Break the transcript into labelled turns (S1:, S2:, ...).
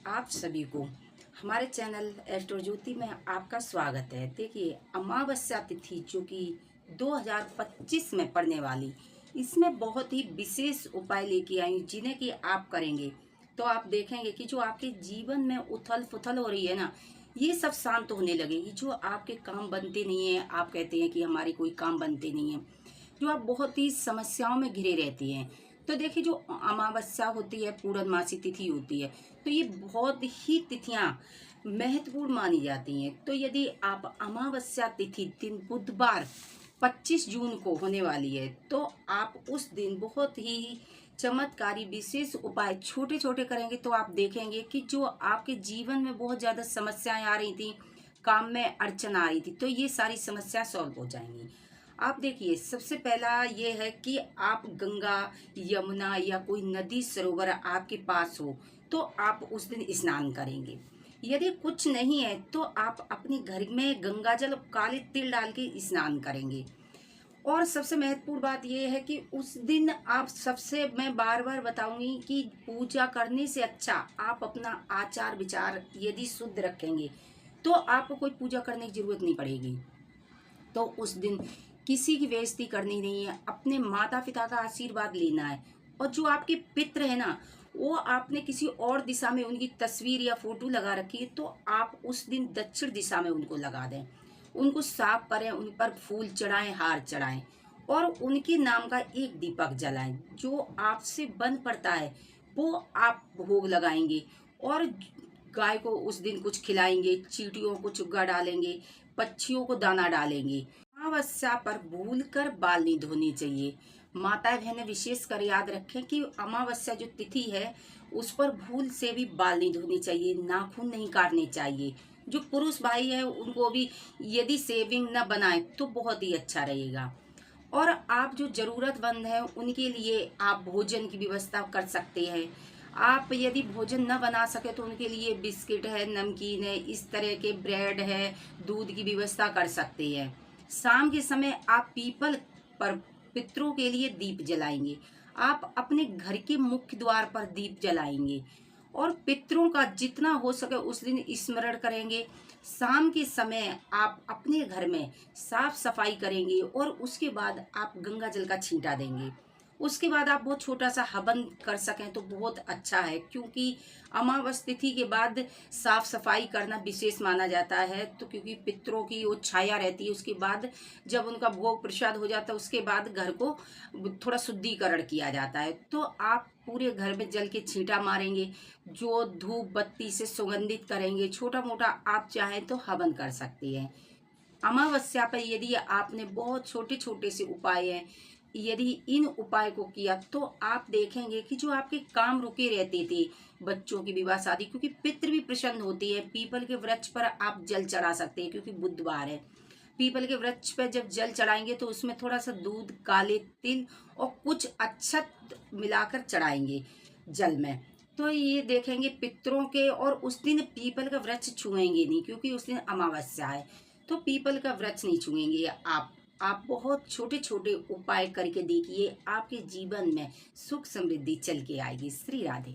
S1: आप सभी को हमारे चैनल एस्ट्रो ज्योति में आपका स्वागत है। देखिए, अमावस्या तिथि जो कि 2025 में पड़ने वाली, इसमें बहुत ही विशेष उपाय लेके आई जिन्हें कि आप करेंगे तो आप देखेंगे कि जो आपके जीवन में उथल पुथल हो रही है ना, ये सब शांत होने लगेगी। जो आपके काम बनते नहीं है, आप कहते हैं कि हमारे कोई काम बनते नहीं है, जो आप बहुत ही समस्याओं में घिरे रहती हैं। तो देखिए, जो अमावस्या होती है, पूर्णमासी तिथि होती है, तो ये बहुत ही तिथियां महत्वपूर्ण मानी जाती हैं। तो यदि आप अमावस्या तिथि दिन बुधवार 25 जून को होने वाली है, तो आप उस दिन बहुत ही चमत्कारी विशेष उपाय छोटे छोटे करेंगे तो आप देखेंगे कि जो आपके जीवन में बहुत ज़्यादा समस्याएं आ रही थी, काम में अड़चन आ रही थी, तो ये सारी समस्या सॉल्व हो जाएंगी। आप देखिए, सबसे पहला ये है कि आप गंगा, यमुना या कोई नदी सरोवर आपके पास हो तो आप उस दिन स्नान करेंगे। यदि कुछ नहीं है तो आप अपने घर में गंगा जल काले तिल डाल के स्नान करेंगे। और सबसे महत्वपूर्ण बात यह है कि उस दिन आप सबसे, मैं बार बार बताऊंगी कि पूजा करने से अच्छा आप अपना आचार विचार यदि शुद्ध रखेंगे तो आपको कोई पूजा करने की जरूरत नहीं पड़ेगी। तो उस दिन किसी की बेइज्जती करनी नहीं है, अपने माता पिता का आशीर्वाद लेना है। और जो आपके पितृ है ना, वो आपने किसी और दिशा में उनकी तस्वीर या फोटो लगा रखी है, तो आप उस दिन दक्षिण दिशा में उनको लगा दें, उनको साफ करें, उन पर फूल चढ़ाएं, हार चढ़ाएं और उनके नाम का एक दीपक जलाएं। जो आपसे बन पड़ता है वो आप भोग लगाएंगे और गाय को उस दिन कुछ खिलाएंगे, चींटियों को चुग्गा डालेंगे, पक्षियों को दाना डालेंगे। अमावस्या पर भूल कर बाल नहीं धोने चाहिए। माताएं बहनें विशेष कर याद रखें कि अमावस्या जो तिथि है उस पर भूल से भी बाल नहीं धोने चाहिए, नाखून नहीं काटने चाहिए। जो पुरुष भाई है उनको भी यदि सेविंग न बनाए तो बहुत ही अच्छा रहेगा। और आप जो जरूरतमंद है उनके लिए आप भोजन की व्यवस्था कर सकते हैं। आप यदि भोजन न बना सके तो उनके लिए बिस्किट है, नमकीन है, इस तरह के ब्रेड है, दूध की व्यवस्था कर सकते हैं। शाम के समय आप पीपल पर पितरों के लिए दीप जलाएंगे। आप अपने घर के मुख्य द्वार पर दीप जलाएंगे और पितरों का जितना हो सके उस दिन स्मरण करेंगे। शाम के समय आप अपने घर में साफ सफाई करेंगे और उसके बाद आप गंगा जल का छींटा देंगे। उसके बाद आप बहुत छोटा सा हवन कर सकें तो बहुत अच्छा है, क्योंकि अमावस तिथि के बाद साफ सफाई करना विशेष माना जाता है। तो क्योंकि पितरों की वो छाया रहती है, उसके बाद जब उनका भोग प्रसाद हो जाता है उसके बाद घर को थोड़ा शुद्धिकरण किया जाता है। तो आप पूरे घर में जल के छींटा मारेंगे, जो धूप बत्ती से सुगंधित करेंगे। छोटा मोटा आप चाहें तो हवन कर सकती हैं। अमावस्या पर यदि आपने बहुत छोटे छोटे से उपाय हैं, यदि इन उपाय को किया तो आप देखेंगे कि जो आपके काम रुके रहते थे, बच्चों की विवाह शादी, क्योंकि पितृ भी प्रसन्न होती है। पीपल के वृक्ष पर आप जल चढ़ा सकते हैं, क्योंकि बुधवार है। पीपल के वृक्ष पर जब जल चढ़ाएंगे तो उसमें थोड़ा सा दूध, काले तिल और कुछ अक्षत मिलाकर चढ़ाएंगे जल में। तो ये देखेंगे पितरों के, और उस दिन पीपल का वृक्ष छुएंगे नहीं, क्योंकि उस दिन अमावस्या है। तो पीपल का वृक्ष नहीं छुएंगे आप बहुत छोटे छोटे उपाय करके देखिए, आपके जीवन में सुख समृद्धि चल के आएगी। श्री राधे।